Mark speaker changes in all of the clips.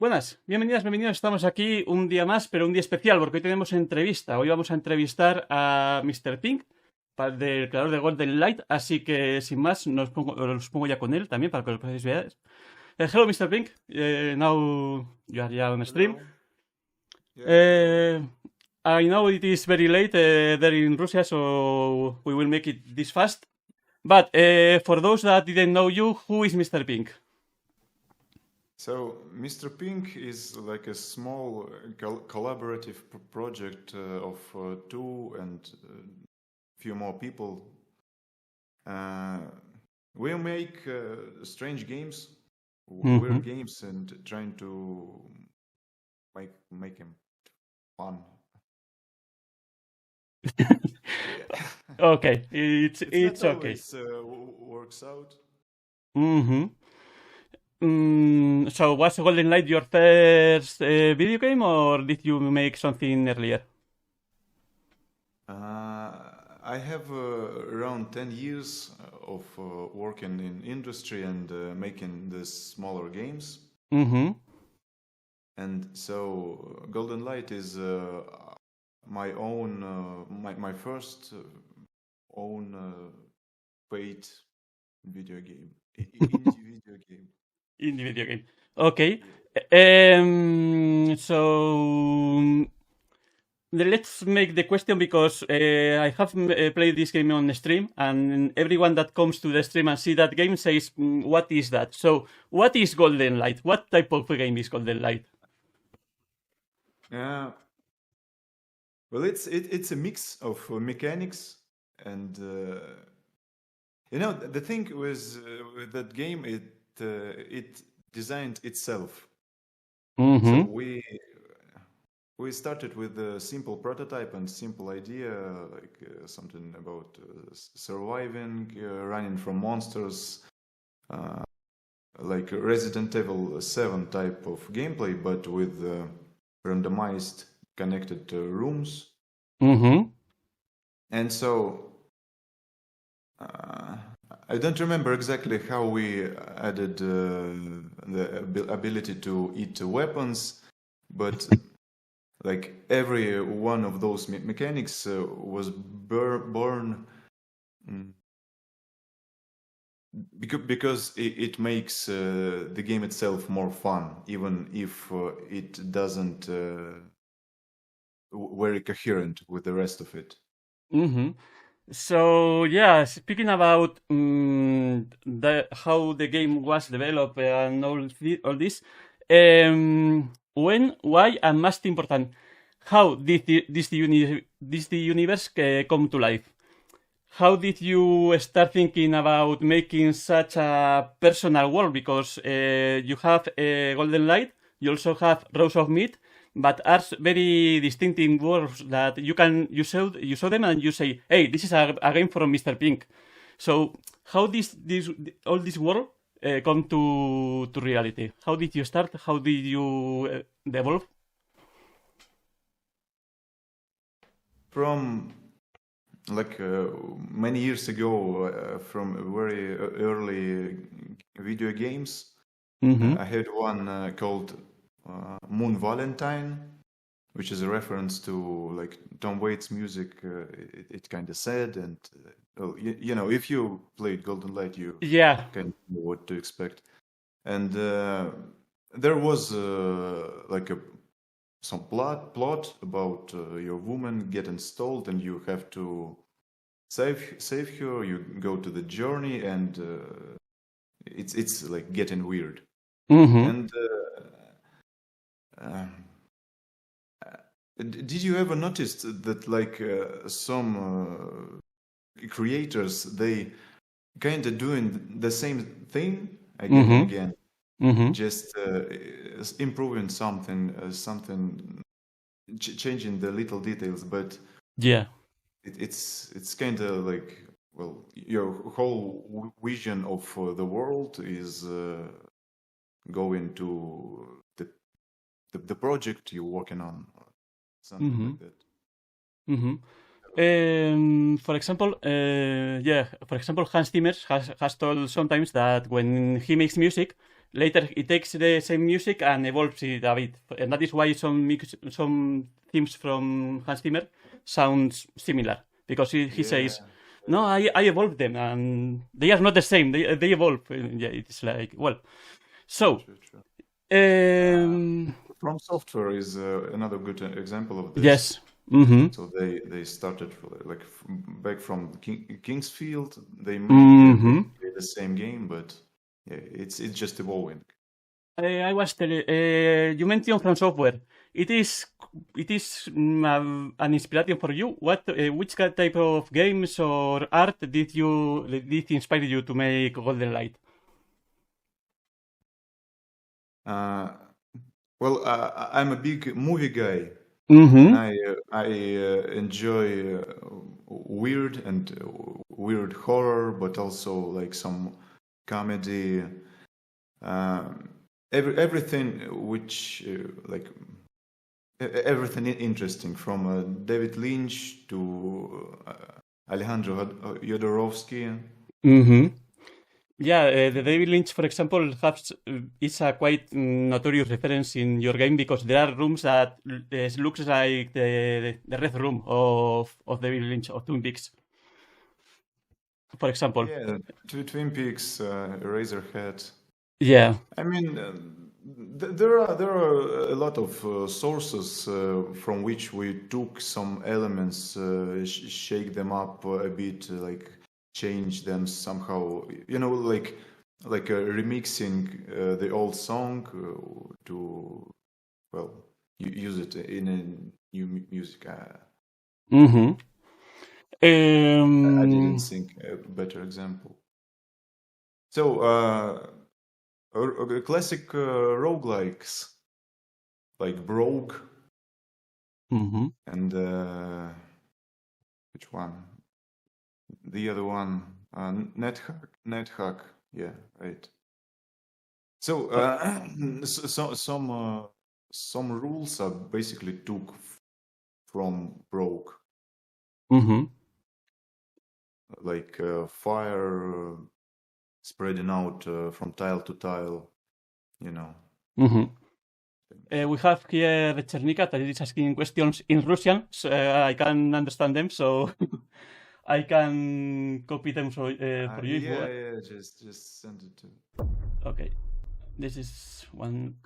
Speaker 1: Buenas, bienvenidas, bienvenidos. Estamos aquí un día más, pero un día especial, porque hoy tenemos entrevista. Hoy vamos a entrevistar a MrPink, del creador de Golden Light. Así que, sin más, los pongo ya con él también para que lo podáis ver. Hello, MrPink. Now you are on stream.
Speaker 2: Hello. Yeah, hello.
Speaker 1: Uh, I know it is very late there in Russia, so we will make it this fast. But for those that didn't know you, who is MrPink?
Speaker 2: So, MrPink is like a small collaborative project of two and few more people. We make strange games, weird games, and trying to make them fun.
Speaker 1: Okay, it's
Speaker 2: not
Speaker 1: okay.
Speaker 2: always works out.
Speaker 1: So was Golden Light your first video game, or did you make something earlier?
Speaker 2: I have around 10 years of working in industry and making these smaller games. And so Golden Light is my own, my first own paid video game, indie video game.
Speaker 1: Indie video game. Okay. So let's make the question, because I have played this game on stream, and everyone that comes to the stream and see that game says, "What is that?" So, what is Golden Light? What type of game is Golden Light?
Speaker 2: Well, it's a mix of mechanics and the thing with that game, it designed itself. So we started with a simple prototype and simple idea, like something about surviving, running from monsters, like Resident Evil 7 type of gameplay, but with randomized connected rooms. And so I don't remember exactly how we added the ability to eat weapons, but like every one of those mechanics was born because it makes the game itself more fun, even if it doesn't very coherent with the rest of it.
Speaker 1: So yeah, speaking about how the game was developed and all this, when, why, and most important, how did this universe come to life? How did you start thinking about making such a personal world? Because you have Golden Light, you also have Rose of Meat, but are very distinctive worlds that you show them and you say, "Hey, this is a game from MrPink." So how all this world come to reality? How did you start? How did you develop?
Speaker 2: From like many years ago, from very early video games, I had one called Moon Valentine, which is a reference to like Tom Waits music. It kind of said, and if you played Golden Light, you kind of know what to expect. And there was like some plot about your woman getting stalled, and you have to save her. You go to the journey, and it's like getting weird. And did you ever notice that like some creators, they kind of doing the same thing again and again, just improving something, changing the little details, but it's kind of like, well, your whole vision of the world is going to the project you're working on, something like that.
Speaker 1: For example, Hans Zimmer has told sometimes that when he makes music, later it takes the same music and evolves it a bit. And that is why some themes from Hans Zimmer sounds similar. Because he says, no, I evolved them and they are not the same. They evolve. Yeah, it's like, well. So,
Speaker 2: From Software is another good example of this.
Speaker 1: Yes.
Speaker 2: So they started like back from Kingsfield. They made the same game, but yeah, it's just evolving.
Speaker 1: I was telling you mentioned From Software. It is an inspiration for you. Which type of games or art did inspire you to make Golden Light?
Speaker 2: Well, I'm a big movie guy.
Speaker 1: Mm-hmm.
Speaker 2: And I enjoy weird horror, but also like some comedy. Everything which like everything interesting from David Lynch to Alejandro Jodorowsky.
Speaker 1: Mm-hmm. Yeah, the David Lynch, for example, is a quite notorious reference in your game because there are rooms that looks like the Red Room of David Lynch of Twin Peaks, for example.
Speaker 2: Yeah, Twin Peaks, Eraserhead.
Speaker 1: Yeah.
Speaker 2: I mean, there are a lot of sources from which we took some elements, shake them up a bit, like change them somehow. You know, like remixing the old song to use it in a new music.
Speaker 1: Mm-hmm.
Speaker 2: I didn't think a better example. So. Classic roguelikes like Brogue and which one? The other one, NetHack. Yeah, right. So some rules are basically took from Brogue, like fire spreading out from tile to tile, you know.
Speaker 1: We have here Chernika that is asking questions in Russian, so I can understand them, so I can copy them for you.
Speaker 2: Yeah, just send it to.
Speaker 1: Okay, this is one.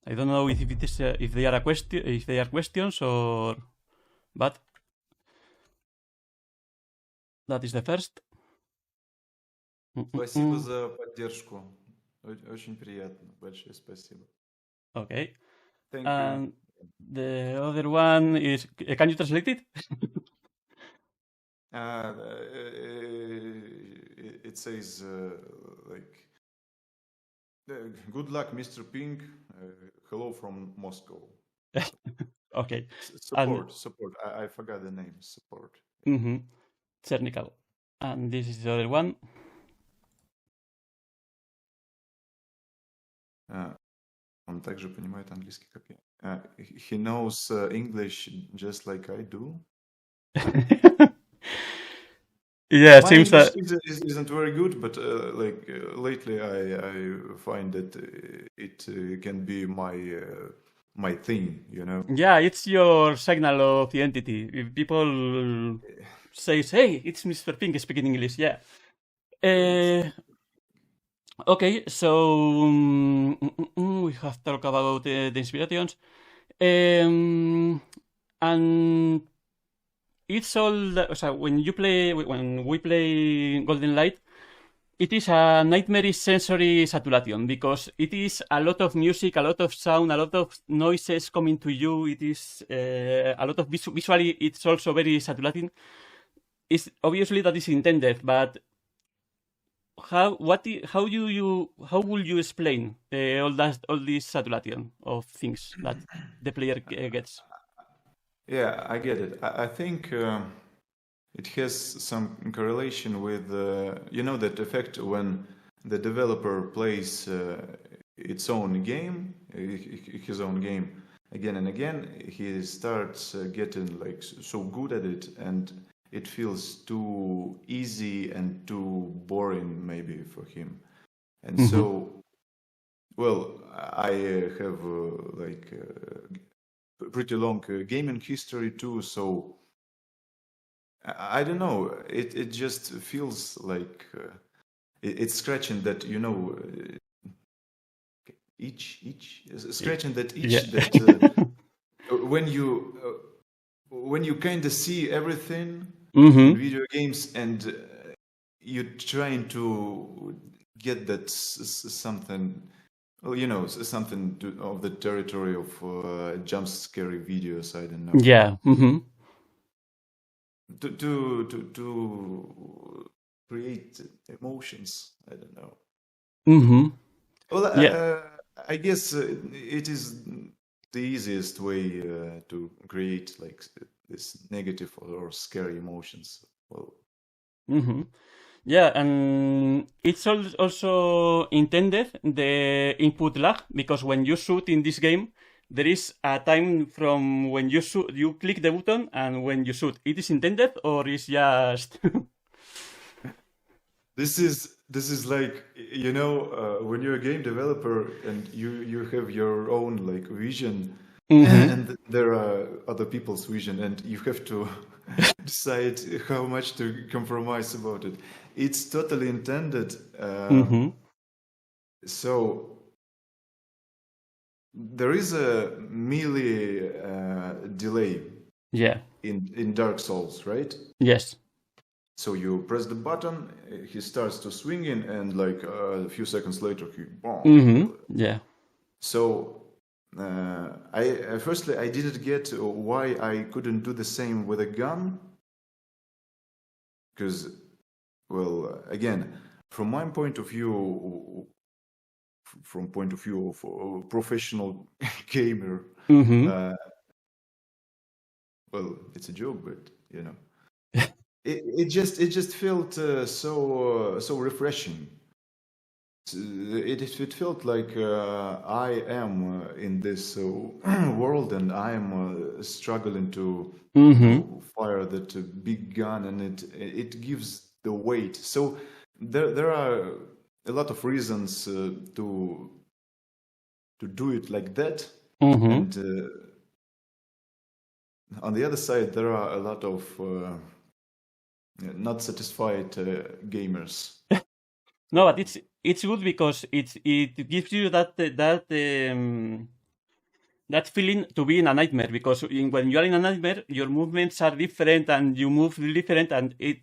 Speaker 1: I don't know if it is if they are questions or, but that is the first.
Speaker 2: Спасибо за поддержку. Очень приятно. Большое спасибо.
Speaker 1: Okay.
Speaker 2: Thank
Speaker 1: you. The other one is, can you translate it?
Speaker 2: It says like, good luck, MrPink. Hello from Moscow.
Speaker 1: Okay.
Speaker 2: Support. I forgot the name. Support.
Speaker 1: Technical. And this is the other one.
Speaker 2: Он также понимает английский, как я. He knows English just like I do.
Speaker 1: Yeah,
Speaker 2: my
Speaker 1: seems that
Speaker 2: isn't very good, but lately I find that it can be my thing, you know.
Speaker 1: Yeah, it's your signal of the entity. If people says, "Hey, it's MrPink speaking English," yeah. Okay, so we have talked about the inspirations, and it's all. So when we play Golden Light, it is a nightmarish sensory saturation because it is a lot of music, a lot of sound, a lot of noises coming to you. It is a lot of visually. It's also very saturating. It's obviously that is intended, but how will you explain all this saturation of things that the player gets?
Speaker 2: Yeah, I get it. I think it has some correlation with that effect when the developer plays his own game again and again. He starts getting like so good at it, and it feels too easy and too boring maybe for him. And so Well, I have like pretty long gaming history too, so I don't know. It just feels like it's scratching that each scratching that
Speaker 1: Yeah.
Speaker 2: itch that when you kind of see everything in video games and you're trying to get that something, well, something of the territory of jump scary videos. I don't know.
Speaker 1: Yeah.
Speaker 2: To create emotions. I don't know. Well,
Speaker 1: Yeah.
Speaker 2: I guess it is the easiest way to create like this negative or scary emotions. Well,
Speaker 1: Yeah, and it's also intended the input lag because when you shoot in this game, there is a time from when you shoot, you click the button and when you shoot. It is intended or is just
Speaker 2: this is like when you're a game developer and you have your own like vision and there are other people's vision and you have to decide how much to compromise about it. It's totally intended. So there is a melee delay
Speaker 1: yeah.
Speaker 2: in Dark Souls, right?
Speaker 1: Yes.
Speaker 2: So you press the button, he starts to swinging, and like a few seconds later, he boom.
Speaker 1: Yeah.
Speaker 2: So firstly, I didn't get why I couldn't do the same with a gun, because, well, again, from my point of view, from point of view of a professional gamer, well, it's a joke, but it just felt so refreshing. It felt like I am in this world and I am struggling to fire that big gun, and it gives the weight. So there are a lot of reasons to do it like that, and on the other side there are a lot of not satisfied gamers.
Speaker 1: No, but it's good because it gives you that feeling to be in a nightmare, because when you are in a nightmare, your movements are different and you move different, and it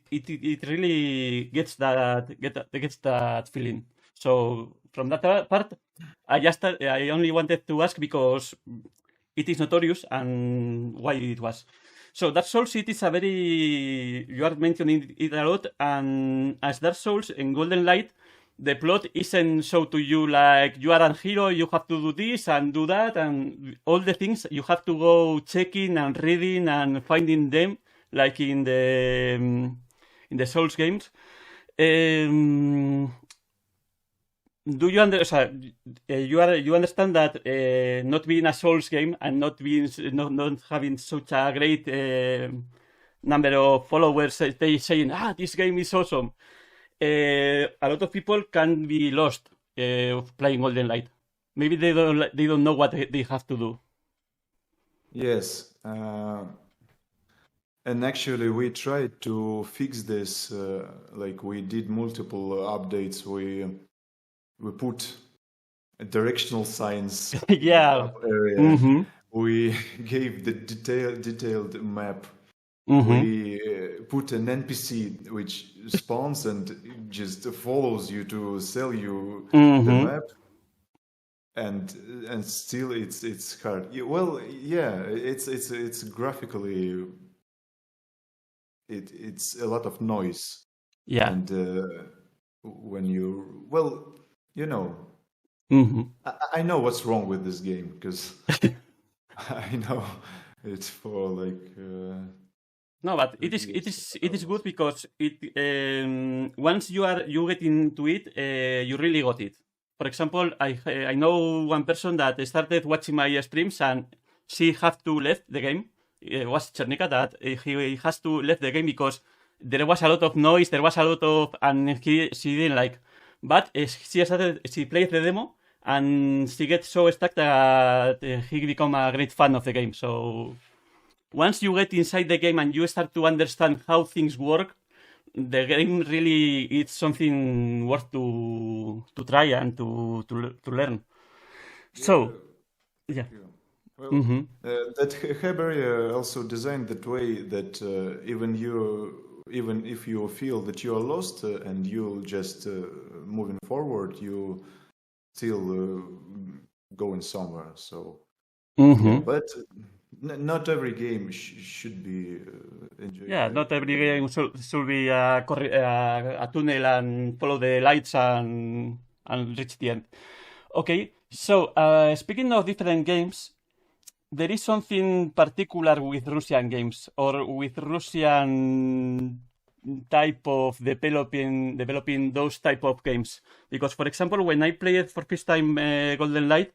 Speaker 1: really gets that feeling. So from that part, I only wanted to ask because it is notorious and why it was. So Dark Souls, it is a very, you are mentioning it a lot, and as Dark Souls in Golden Light, the plot isn't so to you like you are a hero, you have to do this and do that, and all the things you have to go checking and reading and finding them, like in the Souls games. Do you understand? You understand that not being a Souls game and not having such a great number of followers, they saying, this game is awesome. A lot of people can be lost playing Golden Light. Maybe they don't know what they have to do.
Speaker 2: Yes, and actually we tried to fix this. Like we did multiple updates. We put directional signs
Speaker 1: Yeah.
Speaker 2: area. We gave the detailed map. We put an NPC which spawns and just follows you to sell you the map, and still it's hard. Well, yeah, it's graphically it's a lot of noise.
Speaker 1: Yeah.
Speaker 2: And when I know what's wrong with this game, because I know it's for like.
Speaker 1: No, but it is good because once you get into it, you really got it. For example, I know one person that started watching my streams and she have to left the game. It was Chernica that he has to left the game because there was a lot of noise, there was a lot of, and she didn't like. But she played the demo and he gets so stuck that he become a great fan of the game. So once you get inside the game and you start to understand how things work, the game really is something worth to try and to learn. So, yeah.
Speaker 2: Well, that Haber also designed that way that even if you feel that you are lost and you just moving forward, you still going somewhere. So, yeah, but not every game should be enjoyed.
Speaker 1: Yeah, not every game should be a tunnel and follow the lights and reach the end. Okay, so speaking of different games, there is something particular with Russian games or with Russian type of developing those type of games. Because, for example, when I played for first time Golden Light,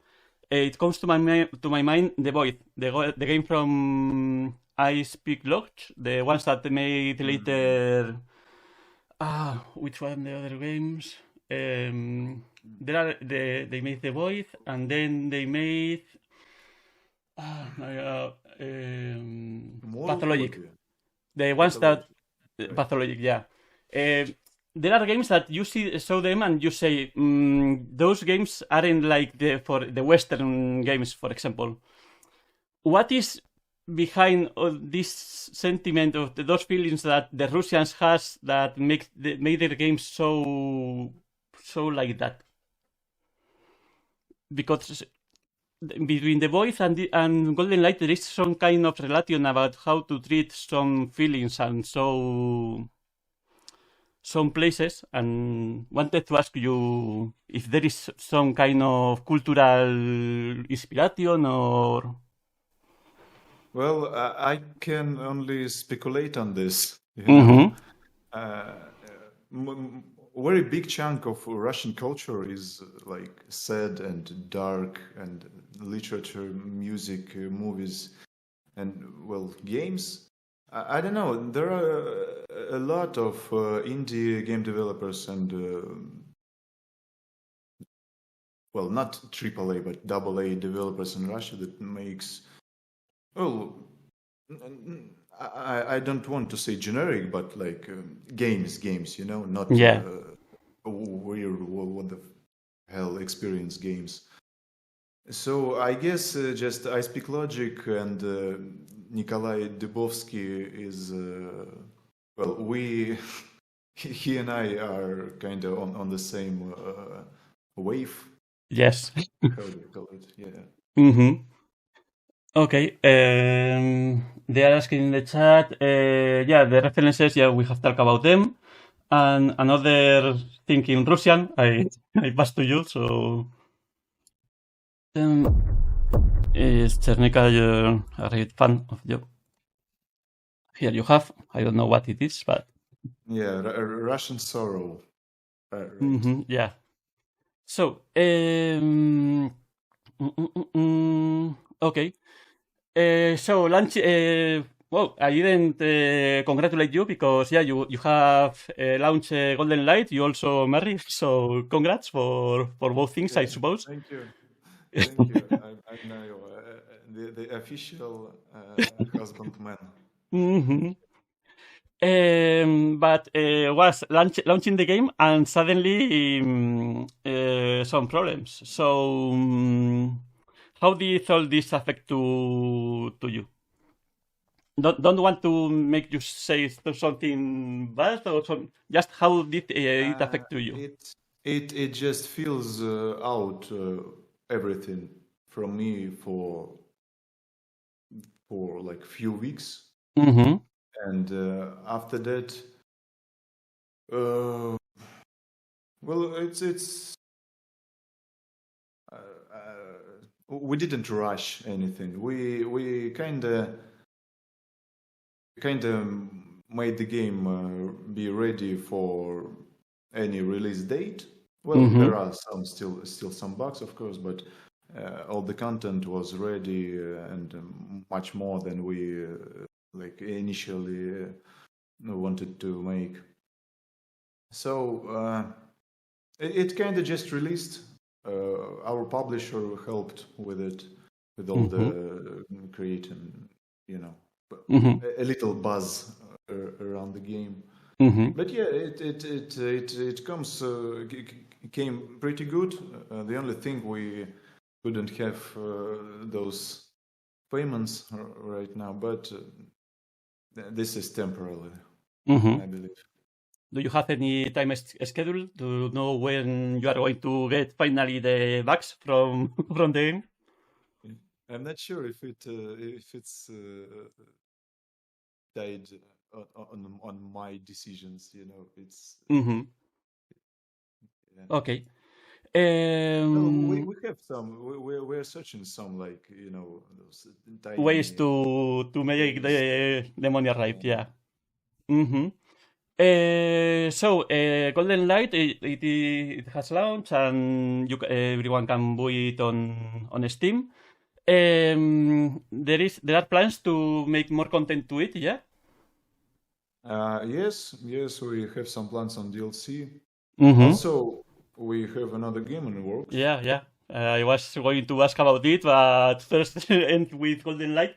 Speaker 1: it comes to my mind The Void, the game from Ice Peak Lodge, the ones that made later. Which one the other games? They made The Void, and then they made Pathologic. The ones that Pathologic, yeah. There are games that you show them and you say those games aren't like for the Western games, for example. What is behind this sentiment of those feelings that the Russians has that made their games so like that? Because between The Voice and Golden Light, there is some kind of relation about how to treat some feelings and some places, and wanted to ask you if there is some kind of cultural inspiration or.
Speaker 2: Well, I can only speculate on this. You know? Very big chunk of Russian culture is like sad and dark, and literature, music, movies, and well, games. I don't know. There are a lot of indie game developers and well, not AAA but AA developers in Russia that makes. Well, I don't want to say generic, but like games, you know, not weird, what the hell experience games. So I guess just I Speak Logic and Nikolai Dubovsky is, well, he and I are kind of on the same wave.
Speaker 1: Yes.
Speaker 2: How do you call it? Yeah.
Speaker 1: Okay, they are asking in the chat, yeah, the references, yeah, we have talked about them. And another thing in Russian, I pass to you, so. Is Chernika a great fan of you? Here you have, I don't know what it is, but.
Speaker 2: Yeah, Russian Sorrow. Right.
Speaker 1: Yeah. So, okay. So launch. Well, I didn't congratulate you because yeah, you have launched Golden Light. You also married, so congrats for both things, I suppose.
Speaker 2: Thank you. Thank you. I'm now the official husbandman.
Speaker 1: But was launching the game and suddenly some problems. So how did all this affect to you? Don't want to make you say something bad or something. Just how did it affect to you?
Speaker 2: It just feels out everything from me for like few weeks. And after that, well, it's we didn't rush anything. We kind of made the game be ready for any release date. Well, there are still some bugs, of course, but all the content was ready and much more than we like initially wanted to make. So it kind of just released, our publisher helped with it, with all the creating, a little buzz around the game. But yeah, it came pretty good. The only thing we couldn't have those payments right now, but this is temporary, I believe.
Speaker 1: Do you have any time schedule to know when you are going to get finally the bugs from the game?
Speaker 2: I'm not sure if it's tied on my decisions. It's
Speaker 1: yeah. Okay.
Speaker 2: we have some. We're searching some those tiny
Speaker 1: ways to make the money arrive. Yeah. So Golden Light it has launched and everyone can buy it on Steam. There are plans to make more content to it. Yeah.
Speaker 2: Yes, we have some plans on DLC. Also, we have another game in the works.
Speaker 1: Yeah. I was going to ask about it, but first end with Golden Light.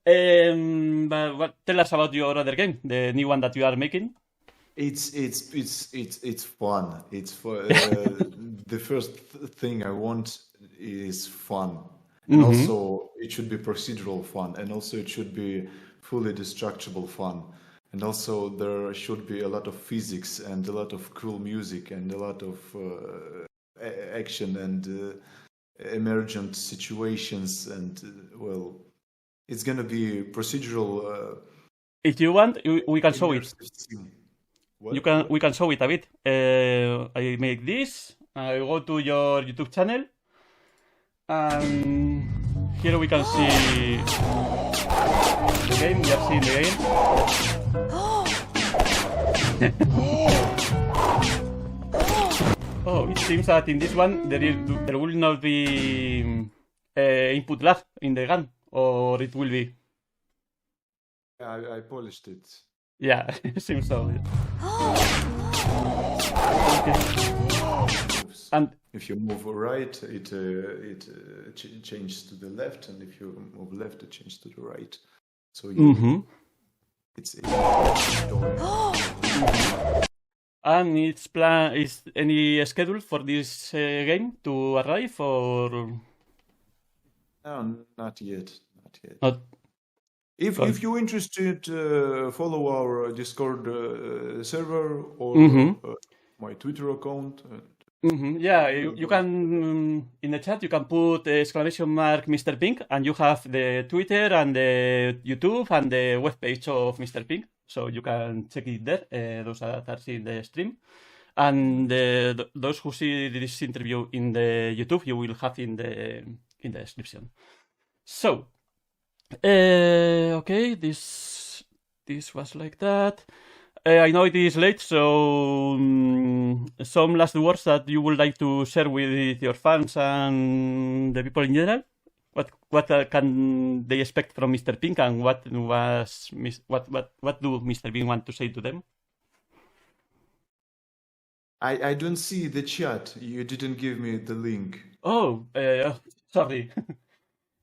Speaker 1: But tell us about your other game, the new one that you are making.
Speaker 2: It's fun. It's for the first thing I want is fun, and also it should be procedural fun, and also it should be fully destructible fun, and also there should be a lot of physics and a lot of cool music and a lot of action and emergent situations, and well, it's gonna be procedural.
Speaker 1: If you want, we can show it. We can show it a bit. I make this. I go to your YouTube channel, and here we can see the game. We are seeing the game. Oh, it seems that in this one there will not be input lag in the gun, or it will be.
Speaker 2: I polished it.
Speaker 1: Yeah, it seems so. Okay. And
Speaker 2: if you move right, it changes to the left, and if you move left, it changes to the right. So it's
Speaker 1: and its plan is any schedule for this game to arrive, or
Speaker 2: no, not yet.
Speaker 1: Not.
Speaker 2: If you're interested, follow our Discord server or my Twitter account.
Speaker 1: Yeah, you can in the chat you can put !MrPink, and you have the Twitter and the YouTube and the webpage of MrPink, so you can check it there. Those that are seeing the stream, and those who see this interview in the YouTube, you will have in the description. So. Okay, this was like that. I know it is late, so some last words that you would like to share with your fans and the people in general. What can they expect from MrPink, and what do MrPink want to say to them?
Speaker 2: I don't see the chat. You didn't give me the link.
Speaker 1: Oh, sorry.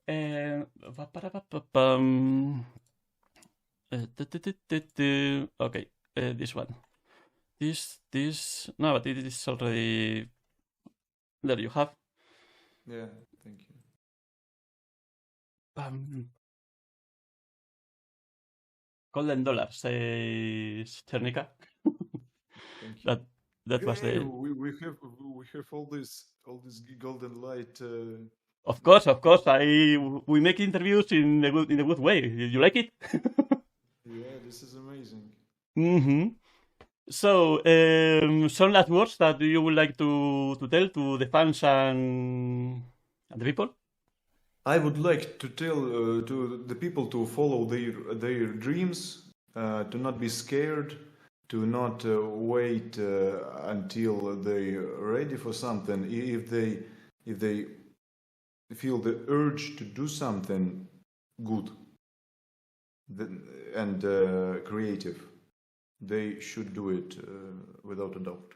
Speaker 1: Okay, this one. This. No, but it is already. There you have.
Speaker 2: Yeah, thank you.
Speaker 1: $golden, says Chernica.
Speaker 2: Thank you.
Speaker 1: That was the.
Speaker 2: We have all this golden light.
Speaker 1: Of course. We make interviews in a good way. Did you like it?
Speaker 2: Yeah, this is amazing.
Speaker 1: So, some last words that you would like to tell to the fans and the people?
Speaker 2: I would like to tell to the people to follow their dreams, to not be scared, to not wait until they're ready for something. If they feel the urge to do something good and creative, they should do it without a doubt.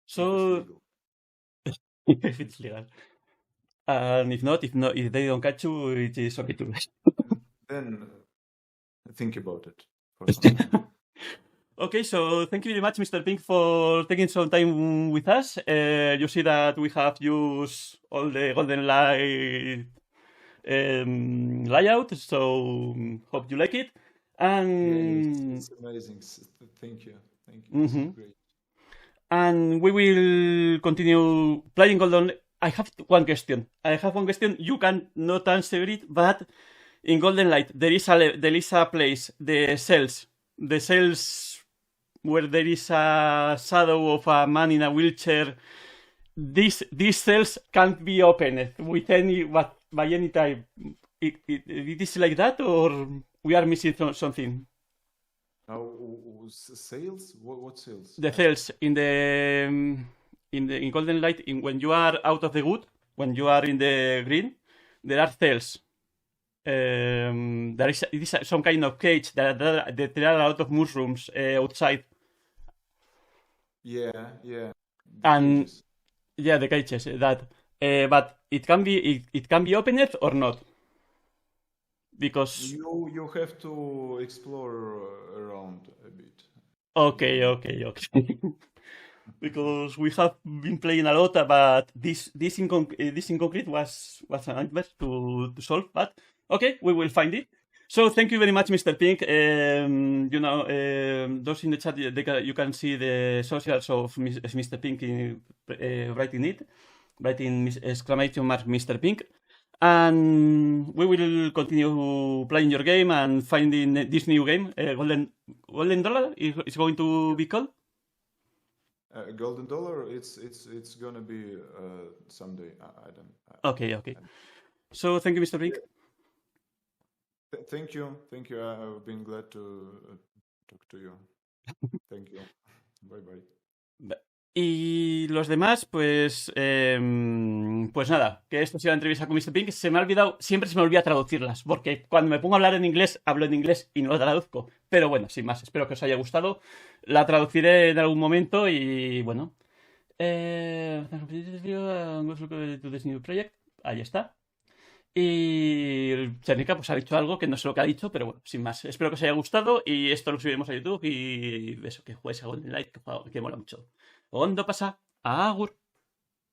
Speaker 1: So if it's legal. And if not, if they don't catch you, it is okay too.
Speaker 2: Then think about it for some time.
Speaker 1: Okay, so thank you very much, MrPink, for taking some time with us. You see that we have used all the Golden Light layout, so hope you like it. And
Speaker 2: it's amazing. Thank you. Thank you.
Speaker 1: Mhm.
Speaker 2: It's great.
Speaker 1: And we will continue playing Golden. I have one question. You can not answer it, but in Golden Light there is a place, the cells where there is a shadow of a man in a wheelchair. These cells can't be opened with by any time. It is like that, or we are missing something?
Speaker 2: Sales? What sales?
Speaker 1: The cells in Golden Light, when you are out of the wood, when you are in the green, there are cells. There is some kind of cage. There are a lot of mushrooms outside.
Speaker 2: Yeah.
Speaker 1: And cages. Yeah, the cages. But it can be opened or not, because
Speaker 2: you have to explore around a bit.
Speaker 1: Okay. Because we have been playing a lot, but this in concrete was a nightmare to solve. But okay, we will find it. So thank you very much, MrPink. Those in the chat, you can see the socials of MrPink writing exclamation mark MrPink. And we will continue playing your game and finding this new game, GoldenDolla is going to be called?
Speaker 2: GoldenDolla, it's gonna be someday. I don't.
Speaker 1: Okay. So thank you, MrPink.
Speaker 2: Thank you. I've been glad to talk to you. Thank you. Bye.
Speaker 1: Y los demás, pues nada, que esto ha sido la entrevista con MrPink. Se me ha olvidado, siempre se me olvida traducirlas, porque cuando me pongo a hablar en inglés, hablo en inglés y no lo traduzco. Pero bueno, sin más, espero que os haya gustado. La traduciré en algún momento y bueno. Ahí está. Y Chernica pues ha dicho algo que no sé lo que ha dicho, pero bueno, sin más. Espero que os haya gustado y esto lo subiremos a YouTube y eso, que juegues a Golden Light, que mola mucho. ¿Cuándo pasa? Agur.